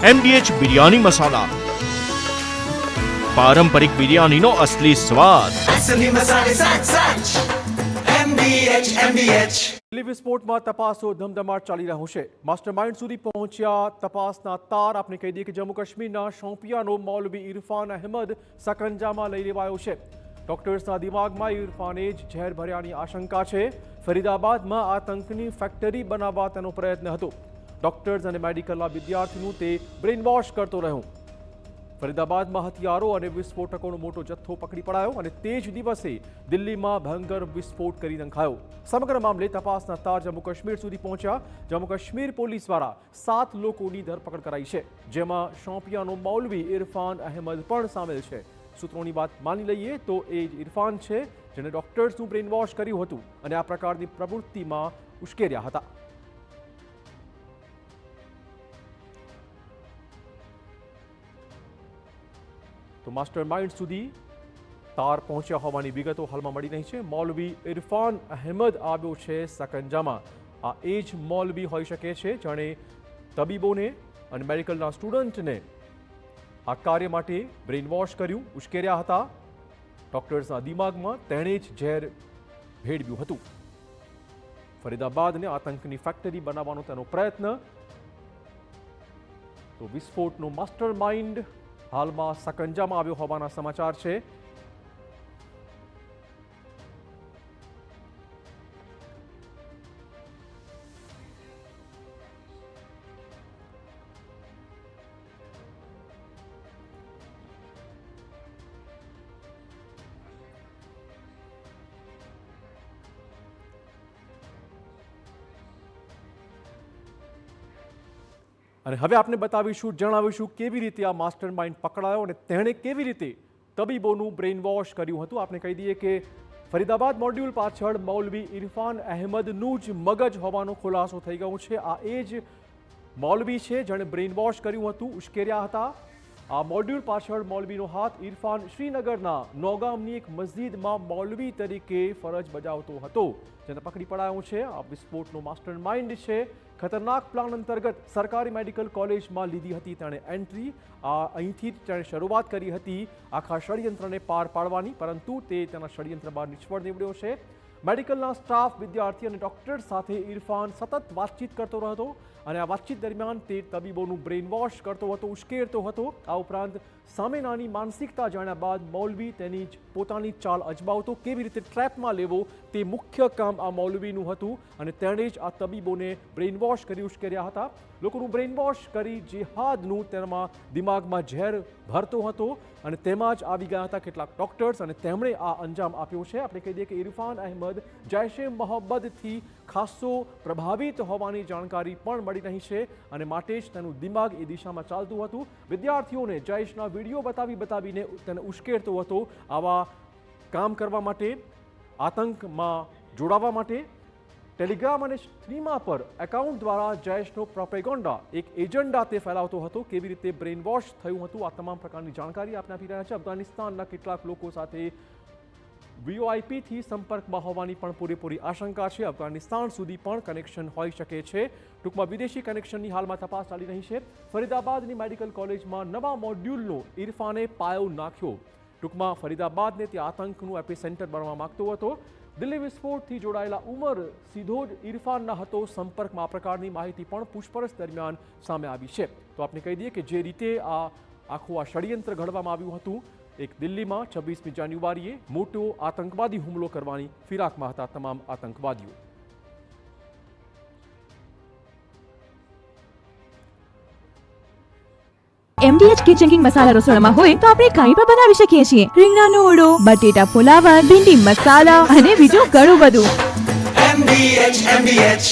MDH biryani મસાલા, પારંપરિક બિરયાનીનો અસલી સ્વાદ. असली मसाले सच सच MDH દિલ્હી વિસ્ફોટમાં તપાસો ધમધમાટ ચાલી રહ્યો છે. માસ્ટરમાઇન્ડ સુધી પહોંચ્યા તપાસના તાર. આપણે કહી દઈએ કે જમ્મુ કાશ્મીરના શોપિયાનો મૌલવી ઇરફાન અહેમદ સકંજામાં લઈ લેવાયો છે. ડોક્ટર્સના દિમાગમાં ઇરફાને જ ઝેર ભર્યાની આશંકા છે. ફરીદાબાદમાં આતંકની ફેક્ટરી બનાવવા તેનો પ્રયત્ન હતો. ડોક્ટર્સ અને મેડિકલના વિદ્યાર્થીનું તે બ્રેઇન વોશ કરતો રહ્યો. ફરીદાબાદમાં હથિયારો અને વિસ્ફોટકોનો મોટો જથ્થો પકડી પડાયો અને તે જ દિવસે દિલ્હીમાં ભયંકર વિસ્ફોટ કરી નંખાયો. સમગ્ર મામલે તપાસના તાર જમ્મુ કાશ્મીર સુધી પહોંચ્યા. જમ્મુ કાશ્મીર પોલીસ દ્વારા 7 લોકોની ધરપકડ કરાઈ છે, જેમાં શોપિયાનો મૌલવી ઇરફાન અહેમદ પણ સામેલ છે. સૂત્રોની વાત માની લઈએ તો એ જ ઇરફાન છે જેને ડોક્ટર્સનું બ્રેઇન વોશ કર્યું હતું અને આ પ્રકારની પ્રવૃત્તિમાં ઉશ્કેર્યા હતા. તો માસ્ટર માઇન્ડ સુધી તાર પહોંચ્યા હોવાની વિગતો હાલમાં મળી રહી છે. મૌલવી ઇરફાન અહેમદ આવ્યો છે સકંજામાં. આ એ જ મૌલવી હોઈ શકે છે જેણે તબીબોને અને મેડિકલના સ્ટુડન્ટને આ કાર્ય માટે બ્રેઇન વોશ કર્યું, ઉશ્કેર્યા હતા. ડોક્ટર્સના દિમાગમાં તેણે જ ઝેર ભેળવ્યું હતું. ફરીદાબાદને આતંકની ફેક્ટરી બનાવવાનો તેનો પ્રયત્ન. તો વિસ્ફોટનો માસ્ટર માઇન્ડ હાલમાં સકંજામાં આવ્યો હોવાના સમાચાર છે. અને હવે આપણે બતાવીશું, જણાવીશું કેવી રીતે આ માસ્ટર માઇન્ડ પકડાયો અને તેણે કેવી રીતે તબીબોનું બ્રેઇન વોશ કર્યું હતું. આપણે કહી દઈએ કે ફરીદાબાદ મોડ્યુલ પાછળ મૌલવી ઇરફાન અહેમદનું જ મગજ હોવાનો ખુલાસો થઈ ગયો છે. આ એ જ મૌલવી છે જેણે બ્રેઇન વોશ કર્યું હતું, ઉશ્કેર્યા હતા. આ મોડ્યુલ પાછળ મૌલવીનો હાથ. ઇરફાન શ્રીનગરના નોગામની એક મસ્જિદમાં મૌલવી તરીકે ફરજ બજાવતો હતો, જેને પકડી પડાયો છે. આ વિસ્ફોટનો માસ્ટર માઇન્ડ છે. ખતરનાક પ્લાન અંતર્ગત સરકારી મેડિકલ કોલેજમાં લીધી હતી તેણે એન્ટ્રી. અહીંથી તેણે શરૂઆત કરી હતી આખા ષડયંત્રને પાર પાડવાની, પરંતુ તે તેના ષડયંત્રમાં નિષ્ફળ નીવડ્યો છે. મેડિકલના સ્ટાફ, વિદ્યાર્થી અને ડોક્ટર સાથે ઇરફાન સતત વાતચીત કરતો રહ્યો હતો અને આ વાતચીત દરમિયાન તે તબીબોનું બ્રેઇન વોશ કરતો હતો, ઉશ્કેરતો હતો. આ ઉપરાંત સામેનાની માનસિકતા જાણ્યા બાદ મૌલવી તેની જ પોતાની ચાલ અજમાવતો, કેવી રીતે ટ્રેપમાં લેવો તે મુખ્ય કામ આ મૌલવીનું હતું અને તેણે જ આ તબીબોને બ્રેઇન વોશ કરી ઉશ્કેર્યા હતા. લોકોનું બ્રેઇન વોશ કરી જેહાદનું તેમાં દિમાગમાં ઝેર ભરતો હતો અને તેમાં જ આવી ગયા હતા કેટલાક ડોક્ટર્સ અને તેમણે આ અંજામ આપ્યો છે. આપણે કહી દઈએ કે ઇરફાન અહેમદ જૈશે મોહમ્મદથી ખાસો પ્રભાવિત હોવાની જાણકારી પણ મળી રહી છે અને માટે જ તેનું દિમાગ એ દિશામાં ચાલતું હતું. વિદ્યાર્થીઓને જૈશના વિડીયો બતાવીને તેને ઉશ્કેરતો હતો આવા કામ કરવા માટે, આતંકમાં જોડાવા માટે. ટેલિગ્રામ અને સ્ટ્રીમા પર એકાઉન્ટ દ્વારા જૈશનો પ્રોપેગેન્ડા, એક એજન્ડા તે ફેલાવતો હતો. કેવી રીતે બ્રેઇન વોશ થયું હતું આ તમામ પ્રકારની જાણકારી આપણે આપી રહ્યા છે. અફઘાનિસ્તાનના કેટલાક લોકો સાથે VOIPથી સંપર્કમાં હોવાની પણ પૂરેપૂરી આશંકા છે. અફઘાનિસ્તાન સુધી પણ કનેક્શન હોઈ શકે છે. ટૂંકમાં વિદેશી કનેક્શનની હાલમાં તપાસ ચાલી રહી છે. ફરીદાબાદની મેડિકલ કોલેજમાં નવા મોડ્યુલનો ઇરફાને પાયો નાખ્યો. ટૂંકમાં ફરીદાબાદને તે આતંકનું એપિસેન્ટર બનવા માંગતો હતો. દિલ્હી વિસ્ફોટથી જોડાયેલા ઉમર સીધો જ ઇરફાનના હતો સંપર્કમાં. આ પ્રકારની માહિતી પણ પૂછપરછ દરમિયાન સામે આવી છે. તો આપણે કહી દઈએ કે જે રીતે આ આખું ષડયંત્ર ઘડવામાં આવ્યું હતું, એક દિલ્હીમાં 26મી જાન્યુઆરીએ મોટો આતંકવાદી હુમલો કરવાની ફિરાકમાં હતા તમામ આતંકવાદીઓ. MDH કિચન કિંગ મસાલા રસોડામાં હોય તો આપણે કંઈ પણ બનાવી શકીએ છીએ. રીંગણાનો ઓળો, બટેટા ફુલાવર, ભીંડી મસાલા અને બીજું ઘણું બધું. MDH